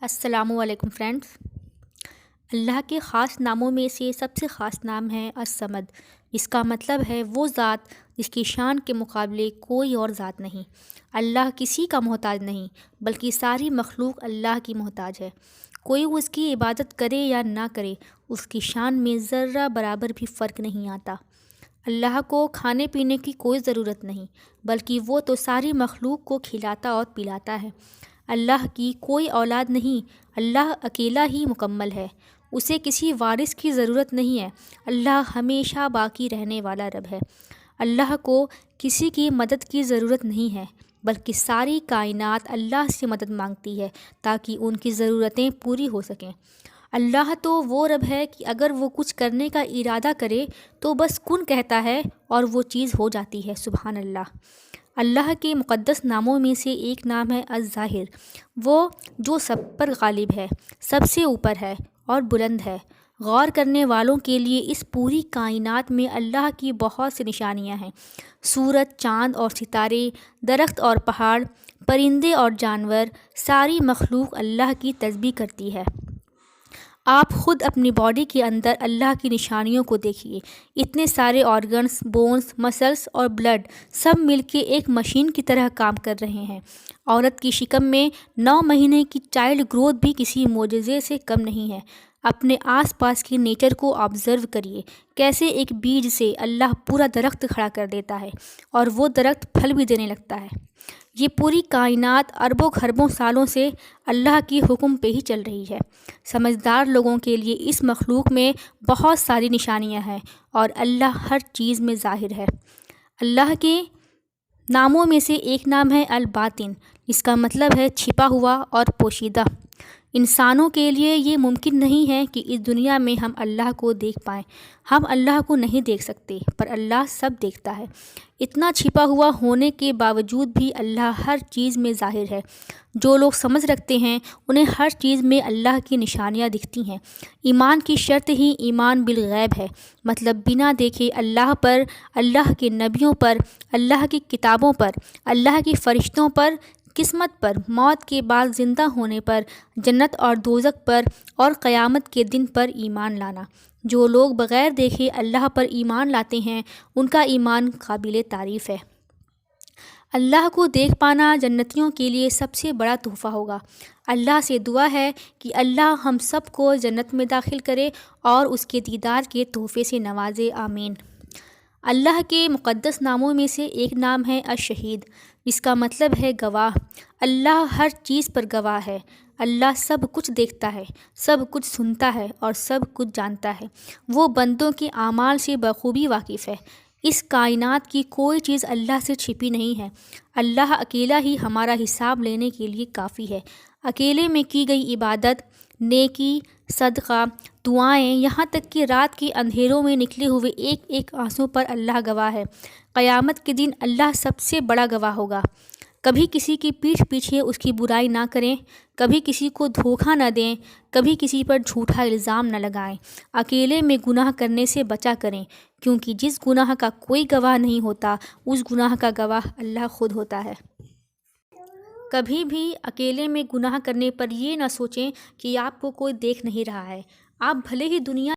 السلام علیکم فرینڈس۔ اللہ کے خاص ناموں میں سے سب سے خاص نام ہے الصمد، جس کا مطلب ہے وہ ذات جس کی شان کے مقابلے کوئی اور ذات نہیں۔ اللہ کسی کا محتاج نہیں، بلکہ ساری مخلوق اللہ کی محتاج ہے۔ کوئی اس کی عبادت کرے یا نہ کرے، اس کی شان میں ذرہ برابر بھی فرق نہیں آتا۔ اللہ کو کھانے پینے کی کوئی ضرورت نہیں، بلکہ وہ تو ساری مخلوق کو کھلاتا اور پلاتا ہے۔ اللہ کی کوئی اولاد نہیں، اللہ اکیلا ہی مکمل ہے، اسے کسی وارث کی ضرورت نہیں ہے۔ اللہ ہمیشہ باقی رہنے والا رب ہے۔ اللہ کو کسی کی مدد کی ضرورت نہیں ہے، بلکہ ساری کائنات اللہ سے مدد مانگتی ہے تاکہ ان کی ضرورتیں پوری ہو سکیں۔ اللہ تو وہ رب ہے کہ اگر وہ کچھ کرنے کا ارادہ کرے تو بس کن کہتا ہے اور وہ چیز ہو جاتی ہے۔ سبحان اللہ۔ اللہ کے مقدس ناموں میں سے ایک نام ہے الظاہر، وہ جو سب پر غالب ہے، سب سے اوپر ہے اور بلند ہے۔ غور کرنے والوں کے لیے اس پوری کائنات میں اللہ کی بہت سی نشانیاں ہیں۔ سورج، چاند اور ستارے، درخت اور پہاڑ، پرندے اور جانور، ساری مخلوق اللہ کی تسبیح کرتی ہے۔ آپ خود اپنی باڈی کے اندر اللہ کی نشانیوں کو دیکھیے۔ اتنے سارے آرگنز، بونز، مسلز اور بلڈ سب مل کے ایک مشین کی طرح کام کر رہے ہیں۔ عورت کی شکم میں 9 مہینے کی چائلڈ گروتھ بھی کسی معجزے سے کم نہیں ہے۔ اپنے آس پاس کی نیچر کو آبزرو کریے، کیسے ایک بیج سے اللہ پورا درخت کھڑا کر دیتا ہے اور وہ درخت پھل بھی دینے لگتا ہے۔ یہ پوری کائنات اربوں خربوں سالوں سے اللہ کی حکم پہ ہی چل رہی ہے۔ سمجھدار لوگوں کے لیے اس مخلوق میں بہت ساری نشانیاں ہیں اور اللہ ہر چیز میں ظاہر ہے۔ اللہ کے ناموں میں سے ایک نام ہے الباطن، جس کا مطلب ہے چھپا ہوا اور پوشیدہ۔ انسانوں کے لیے یہ ممکن نہیں ہے کہ اس دنیا میں ہم اللہ کو دیکھ پائیں۔ ہم اللہ کو نہیں دیکھ سکتے، پر اللہ سب دیکھتا ہے۔ اتنا چھپا ہوا ہونے کے باوجود بھی اللہ ہر چیز میں ظاہر ہے۔ جو لوگ سمجھ رکھتے ہیں انہیں ہر چیز میں اللہ کی نشانیاں دکھتی ہیں۔ ایمان کی شرط ہی ایمان بالغیب ہے، مطلب بنا دیکھے اللہ پر، اللہ کے نبیوں پر، اللہ کی کتابوں پر، اللہ کے فرشتوں پر، قسمت پر، موت کے بعد زندہ ہونے پر، جنت اور دوزخ پر اور قیامت کے دن پر ایمان لانا۔ جو لوگ بغیر دیکھے اللہ پر ایمان لاتے ہیں ان کا ایمان قابل تعریف ہے۔ اللہ کو دیکھ پانا جنتیوں کے لیے سب سے بڑا تحفہ ہوگا۔ اللہ سے دعا ہے کہ اللہ ہم سب کو جنت میں داخل کرے اور اس کے دیدار کے تحفے سے نوازے، آمین۔ اللہ کے مقدس ناموں میں سے ایک نام ہے الشہید، جس کا مطلب ہے گواہ۔ اللہ ہر چیز پر گواہ ہے۔ اللہ سب کچھ دیکھتا ہے، سب کچھ سنتا ہے اور سب کچھ جانتا ہے۔ وہ بندوں کے اعمال سے بخوبی واقف ہے۔ اس کائنات کی کوئی چیز اللہ سے چھپی نہیں ہے۔ اللہ اکیلا ہی ہمارا حساب لینے کے لیے کافی ہے۔ اکیلے میں کی گئی عبادت، نیکی، صدقہ، دعائیں، یہاں تک کہ رات کے اندھیروں میں نکلے ہوئے ایک ایک آنسو پر اللہ گواہ ہے۔ قیامت کے دن اللہ سب سے بڑا گواہ ہوگا۔ کبھی کسی کی پیٹھ پیچھے اس کی برائی نہ کریں، کبھی کسی کو دھوکہ نہ دیں، کبھی کسی پر جھوٹا الزام نہ لگائیں۔ اکیلے میں گناہ کرنے سے بچا کریں، کیونکہ جس گناہ کا کوئی گواہ نہیں ہوتا اس گناہ کا گواہ اللہ خود ہوتا ہے۔ کبھی بھی اکیلے میں گناہ کرنے پر یہ نہ سوچیں کہ آپ کو کوئی دیکھ نہیں رہا ہے۔ آپ بھلے ہی دنیا